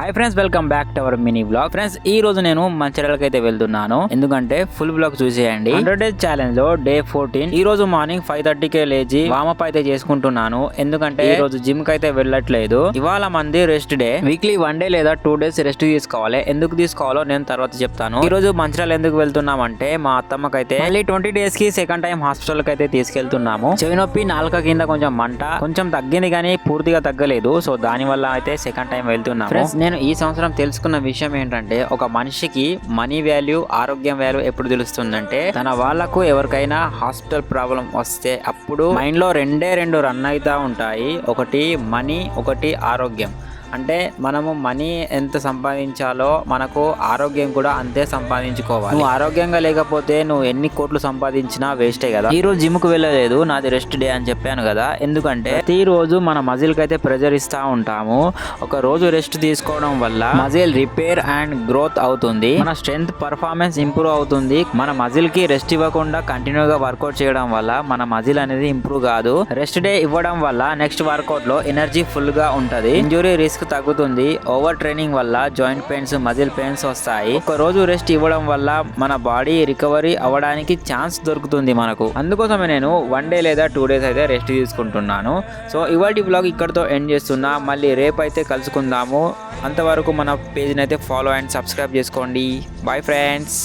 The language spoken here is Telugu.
Hi friends, welcome back to our mini blog. Friends, ఈ రోజు నేను మంచిర్యాలకి అయితే వెళ్తున్నాను. ఎందుకంటే ఫుల్ బ్లాగ్ చూసేయండి. 100 days ఛాలెంజ్ లో డే 14. ఈ రోజు మార్నింగ్ 5:30కే లేచి వామప్ అయితే చేసుకుంటున్నాను. ఎందుకంటే ఈ రోజు జిమ్ కి అయితే వెళ్ళట్లేదు. ఇవాళ మంది రెస్ట్ డే. వీక్లీ 1 day లేదా 2 days రెస్ట్ తీసుకోవాలి. ఎందుకు తీసుకోవాలో నేను తర్వాత చెప్తాను. ఈ రోజు మంచిర్యాల ఎందుకు వెళ్తున్నామంటే మా అత్తమ్మకైతే మళ్ళీ 20 days కి సెకండ్ టైం హాస్పిటల్ కి అయితే తీసుకెళ్తున్నాము. చెవి నొప్పి, నాలుక కింద కొంచెం మంట, కొంచెం తగ్గింది కానీ పూర్తిగా తగ్గలేదు. సో దాని వల్ల అయితే సెకండ్ టైం వెళ్తున్నాము. ఫ్రెండ్స్, నేను ఈ సంవత్సరం తెలుసుకున్న విషయం ఏంటంటే, ఒక మనిషికి మనీ వాల్యూ, ఆరోగ్యం వాల్యూ ఎప్పుడు తెలుస్తుందంటే, తన వాళ్ళకు ఎవరికైనా హాస్పిటల్ ప్రాబ్లం వస్తే అప్పుడు మైండ్ లో రెండే రన్ అవుతా ఉంటాయి. ఒకటి మనీ, ఒకటి ఆరోగ్యం. అంటే మనము మనీ ఎంత సంపాదించాలో మనకు ఆరోగ్యం కూడా అంతే సంపాదించుకోవాలి. నువ్వు ఆరోగ్యంగా లేకపోతే నువ్వు ఎన్ని కోట్లు సంపాదించినా వేస్టే కదా. ఈ రోజు జిమ్ కు వెళ్ళలేదు, నాది రెస్ట్ డే అని చెప్పాను కదా. ఎందుకంటే ప్రతి రోజు మన మజిల్ కి అయితే ప్రెజర్ ఇస్తా ఉంటాము. ఒక రోజు రెస్ట్ తీసుకోవడం వల్ల మజిల్ రిపేర్ అండ్ గ్రోత్ అవుతుంది. మన స్ట్రెంగ్త్, పర్ఫార్మెన్స్ ఇంప్రూవ్ అవుతుంది. మన మజిల్ కి రెస్ట్ ఇవ్వకుండా కంటిన్యూగా వర్కౌట్ చేయడం వల్ల మన మజిల్ అనేది ఇంప్రూవ్ కాదు. రెస్ట్ డే ఇవ్వడం వల్ల నెక్స్ట్ వర్కౌట్ లో ఎనర్జీ ఫుల్ గా ఉంటది. ఇంజురీ రిస్క్ తగ్గుతుంది. ఓవర్ ట్రైనింగ్ వల్ల జాయింట్ పెయిన్స్, మజిల్ పెయిన్స్ వస్తాయి. ఒక రోజు రెస్ట్ ఇవ్వడం వల్ల మన బాడీ రికవరీ అవ్వడానికి ఛాన్స్ దొరుకుతుంది మనకు. అందుకోసమే నేను 1 day లేదా 2 days అయితే రెస్ట్ తీసుకుంటున్నాను. సో ఇవాల్టి బ్లాగ్ ఇక్కడితో ఎండ్ చేస్తున్నా. మళ్ళీ రేపు అయితే కలుసుకుందాము. అంతవరకు మన పేజ్ని అయితే ఫాలో అండ్ సబ్స్క్రైబ్ చేసుకోండి. Bye friends.